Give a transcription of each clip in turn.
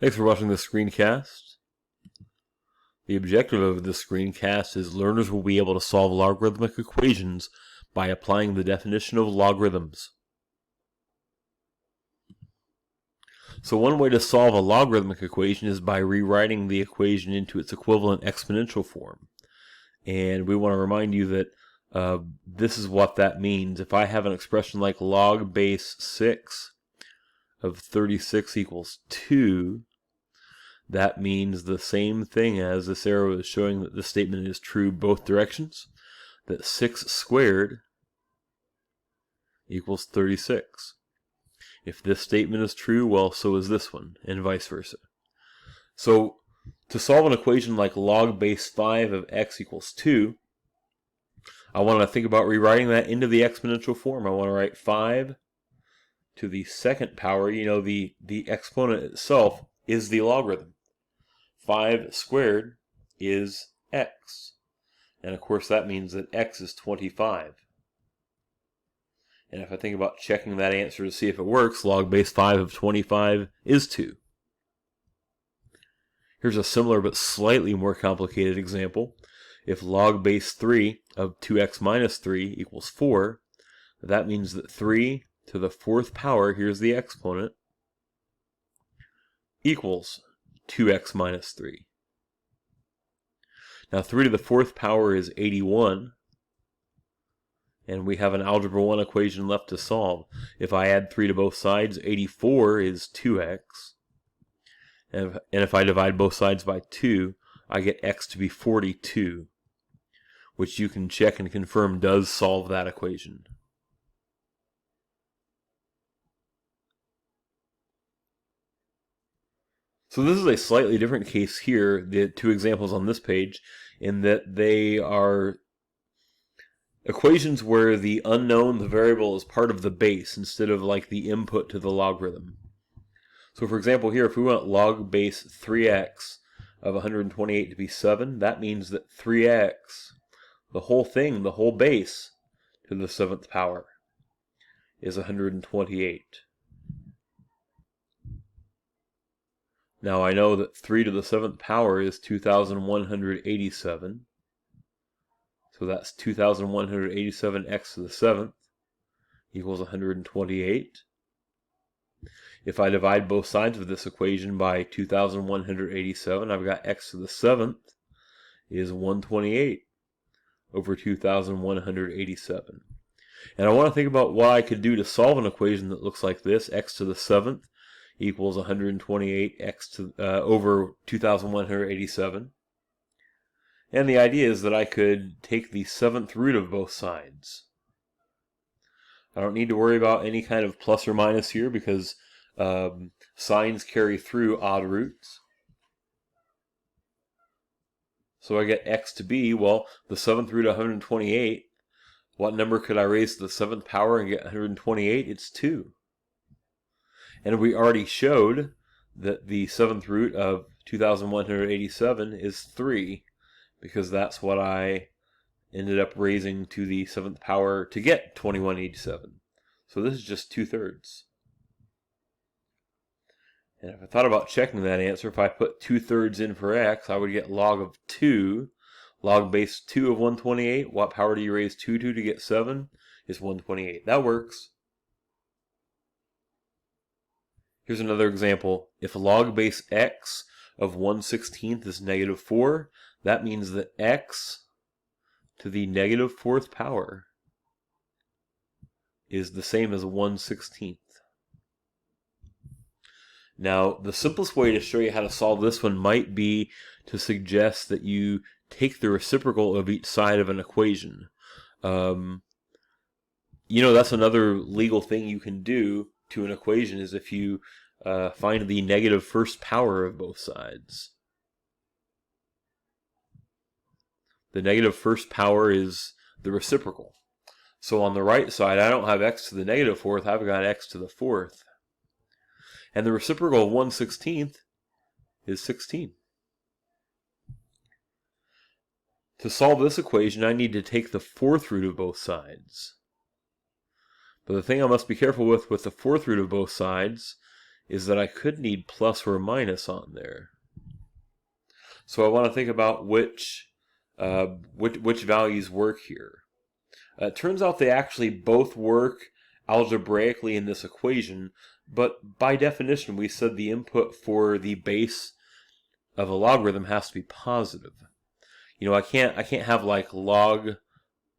Thanks for watching this screencast. The objective of this screencast is learners will be able to solve logarithmic equations by applying the definition of logarithms. So one way to solve a logarithmic equation is by rewriting the equation into its equivalent exponential form. And we want to remind you that this is what that means. If I have an expression like log base 6 of 36 equals 2, that means the same thing as this arrow is showing that this statement is true both directions, that 6 squared equals 36. If this statement is true, well, so is this one, and vice versa. So, to solve an equation like log base 5 of x equals 2, I want to think about rewriting that into the exponential form. I want to write 5 to the second power. You know, the exponent itself is the logarithm. 5 squared is x. And of course that means that x is 25. And if I think about checking that answer to see if it works, log base 5 of 25 is 2. Here's a similar but slightly more complicated example. If log base 3 of 2x minus 3 equals 4, that means that 3 to the fourth power, here's the exponent, equals 2x minus 3. Now 3 to the fourth power is 81, and we have an Algebra 1 equation left to solve. If I add 3 to both sides, 84 is 2x, and if I divide both sides by 2, I get x to be 42, which you can check and confirm does solve that equation. So this is a slightly different case here, the two examples on this page, in that they are equations where the unknown, the variable, is part of the base instead of like the input to the logarithm. So for example here, if we want log base 3x of 128 to be 7, that means that 3x, the whole thing, the whole base to the 7th power, is 128. Now I know that 3 to the 7th power is 2,187. So that's 2,187x to the 7th equals 128. If I divide both sides of this equation by 2,187, I've got x to the 7th is 128 over 2,187. And I want to think about what I could do to solve an equation that looks like this. X to the 7th equals 128 x over 2,187. And the idea is that I could take the 7th root of both sides. I don't need to worry about any kind of plus or minus here because signs carry through odd roots. So I get x to be, well, the 7th root of 128. What number could I raise to the 7th power and get 128? It's 2. And we already showed that the 7th root of 2,187 is 3, because that's what I ended up raising to the 7th power to get 2187. So this is just 2/3. And if I thought about checking that answer, if I put 2/3 in for x, I would get log of 2. Log base 2 of 128. What power do you raise 2 to get 7? Is 128. That works. Here's another example. If log base x of 1/16 is negative 4, that means that x to the negative 4th power is the same as 1/16. Now, the simplest way to show you how to solve this one might be to suggest that you take the reciprocal of each side of an equation. That's another legal thing you can do to an equation, is if you find the negative first power of both sides. The negative first power is the reciprocal. So on the right side, I don't have x to the negative 4th, I've got x to the 4th. And the reciprocal of 1/16 is 16. To solve this equation, I need to take the 4th root of both sides. But the thing I must be careful with the 4th root of both sides is that I could need plus or minus on there. So I want to think about which values work here. It turns out they actually both work algebraically in this equation, but by definition we said the input for the base of a logarithm has to be positive. You know, I can't have like log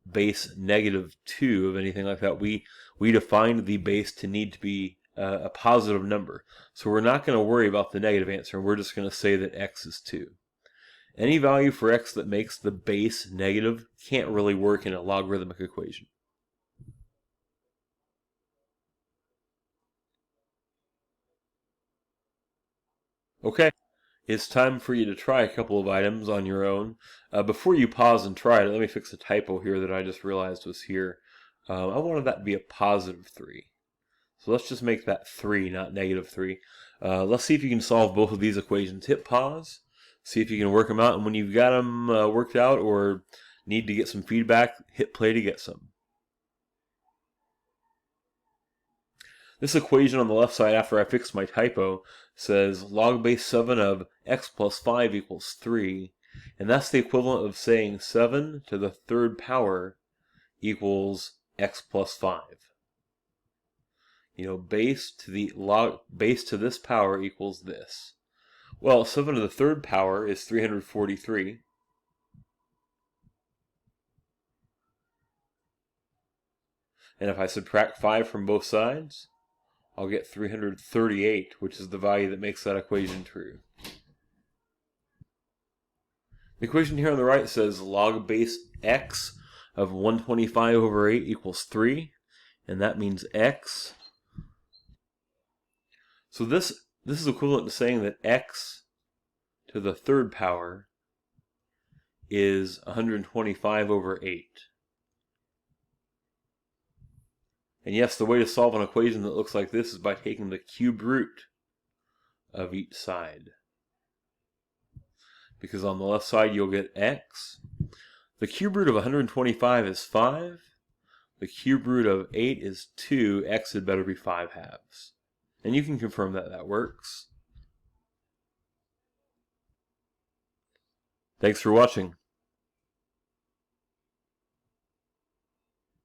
base -2 of anything like that. We defined the base to need to be a positive number. So we're not going to worry about the negative answer. We're just going to say that x is 2. Any value for x that makes the base negative can't really work in a logarithmic equation. Okay, it's time for you to try a couple of items on your own. Before you pause and try it, let me fix a typo here that I just realized was here. I wanted that to be a positive 3. So let's just make that 3, not -3. Let's see if you can solve both of these equations. Hit pause, see if you can work them out, and when you've got them worked out or need to get some feedback, hit play to get some. This equation on the left side, after I fix my typo, says log base 7 of x plus 5 equals 3. And that's the equivalent of saying 7 to the third power equals x plus 5. You know, base to this power equals this. Well, 7 to the third power is 343. And if I subtract 5 from both sides, I'll get 338, which is the value that makes that equation true. The equation here on the right says log base x of 125 over 8 equals 3, and that means x. So this is equivalent to saying that x to the third power is 125 over 8. And yes, the way to solve an equation that looks like this is by taking the cube root of each side. Because on the left side you'll get x. The cube root of 125 is 5. The cube root of 8 is 2. X had better be 5 halves. And you can confirm that that works. Thanks for watching.